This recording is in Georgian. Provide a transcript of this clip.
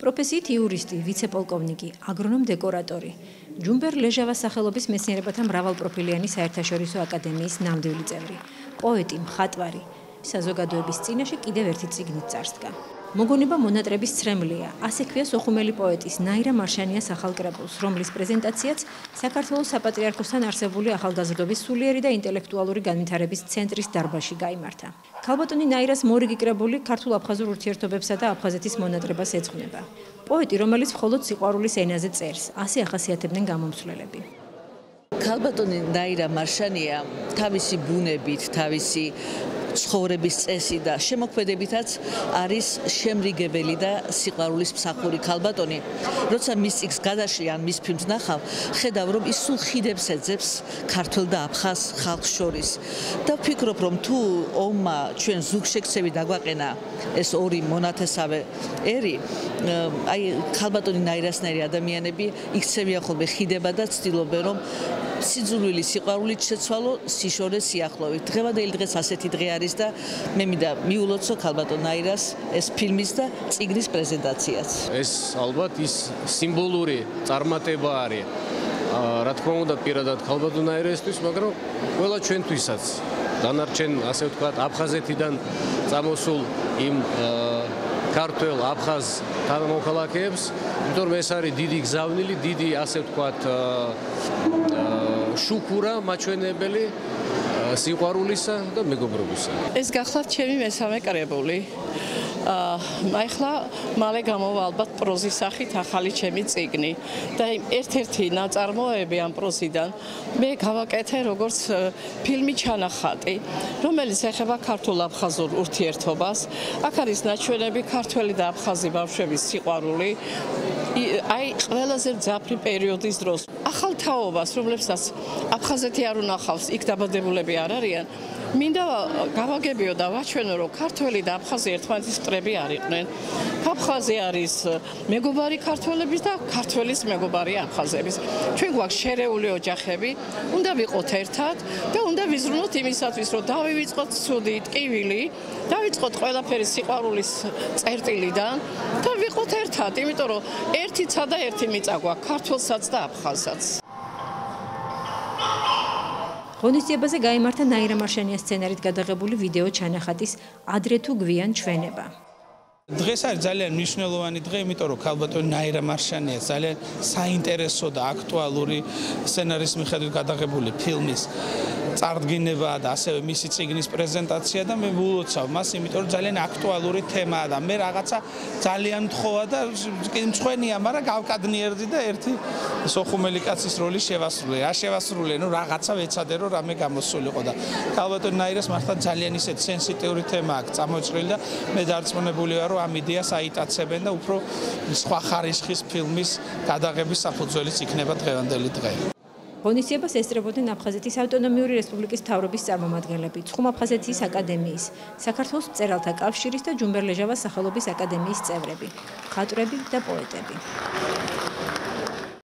პროფესიით იურისტი, ვიცე-პოლკოვნიკი, აგრონომ-დეკორატორი. ჯუმბერ ლეჟავას სახელობის მეცნიერებათა მრავალპროფილიანი საერთაშორისო აკადემიის ნამდვილი წევრი, პოეტი, მხატვარი. საზოგადოების წინაშე კიდევ ერთი წიგნით წარსდგა. მოგონება მონატრების ცრემლია, ასე ქვია სოხუმელი პოეტის ნაირა მარშანიას ახალ კრებულს, რომლის პრეზენტაციაც საქართველოს საპატრიარქოსთან არსებული ახალგაზრდობის სულიერი და ინტელექტუალური განვითარების ცენტრის დარბაზში გაიმართა. ქალბატონი ნაირას მორიგი კრებული ქართულ-აფხაზურ ურთიერთობებსა და აფხაზეთის მონატრებას ეძღვნება. პოეტი, რომელიც მხოლოდ სიყვარულის ენაზე წერს, ასე ახასიათებდნენ გამომცვლელები. ქალბატონი ნაირა მარშანია თავისი ბუნებით, თავისი ცხოვრების წესი და შემოქმედებითაც არის შემრიგებელი და სიყვარულის მსახური ქალბატონი. როცა მის წიგნს გადაშლი ან მის ფილმს ნახავ, ხედავ რომ ის სულ ხიდებს ეძებს ქართველ და აფხაზ ხალხს შორის. და ვფიქრობ რომ თუ ომმა ჩვენ ზუგშექცევი დაგვაყენა ეს ორი მონათესავე ერი, აი ქალბატონი ნაირასნაირი ადამიანები იქცევიან ხოლმე ხიდება და ცდილობენ რომ სიძულვილი სიყვარულით შეცვალო სიშორე სიახლოვით. დღევანდელი დღეს ასეთი დღე არის და მე მინდა მიულოცო ქალბატონ ნაირას ეს ფილმის და წიგნის პრეზენტაციაც. ეს ალბათ ის სიმბოლური წარმატება არის. რა თქმა უნდა, პირადად ქალბატონ ნაირასთვის, მაგრამ ყველა ჩვენთვისაც. დანარჩენ, ასე ვთქვათ, აფხაზეთიდან წამოსულ იმ ქართველ აფხაზ თანამოქალაქეებს, იმიტომ რომ ეს არის დიდი გზავნილი, დიდი, ასე ვთქვათ, შუქურა მაჩვენებელი სიყვარულისა და მეგობრობისა. ეს გახლავთ ჩემი მესამე კრებული. ახლა მალე გამოვა ალბათ პროზის სახით ახალი ჩემი წიგნი და ერთ-ერთი ნაწარმოები ამ პროზიდან მე გავაკეთე როგორც ფილმი ჩანახატი, რომელიც ეხება ქართულ-აფხაზურ ურთიერთობას. აქ არის ნაჩვენები ქართველი და აფხაზი ბავშვების სიყვარული აი ყველაზე მძაფრი პერიოდის დროს. ახალ თაობას, რომლებსაც აფხაზეთი არ უნახავს, იქ დაბადებულები არ არიან. მინდა გავაგებიო და ვაჩვენო, რომ ქართველი და აფხაზი ერთმანეთის მტრები არ იყვნენ. აფხაზი არის მეგობარი ქართველების და ქართველის მეგობარი აფხაზების. ჩვენ გვაქვს შერეული ოჯახები, უნდა ვიყოთ ერთად და უნდა ვიზრუნოთ იმისათვის, რომ დავივიწყოთ ცუდი ტკივილი, დავიწყოთ ყველაფერი სიყვარულის წერტილიდან და ვიყოთ ერთად, იმიტომ რომ ერთი ცა და ერთი მიწა გვაქვს ქართველსაც და აფხაზსაც. ღონისძიებაზე გაიმართა ნაირა მარშანიას სცენარით გადაღებული ვიდეო ჩანახატის ადრე თუ გვიან ჩვენება. დღეს არის ძალიან მნიშვნელოვანი დღე, იმიტომ რომ ქალბატონი ნაირა მარშანია ძალიან საინტერესო და აქტუალური სცენარის მიხედვით გადაღებული ფილმის წარდგინება და ასევე მისი წიგნის პრეზენტაცია და მე ვულოცავ მას, იმიტომ რომ ძალიან აქტუალური თემაა და მე რაღაცა ძალიან მთხოვა და მწვენია, მაგრამ გავკადნიერდი და ერთი სოხუმელი კაცის როლი შევასრულე. რა შევასრულე, ნუ რაღაცა ვეცადე რომ რამე გამოსულიყო და ქალბატონი ნაირას მართლა ძალიან ისეთ სენსიტიური თემა აქვს წამოჭრილი და მე დარწმუნებული ვარ, რომ ამ იდეას აიტაცებენ და უფრო სხვა ხარისხის ფილმის გადაღების საფუძველიც იქნება დღევანდელი დღე. ღონისძიებას ესწრებოდნენ აფხაზეთის ავტონომიური რესპუბლიკის მთავრობის წარმომადგენლები, ცხუმ-აფხაზეთის აკადემიის, საქართველოს მწერალთა კავშირის და ჯუმბერ ლეჟავას სახელობის აკადემიის წევრები, მხატვრები და პოეტები.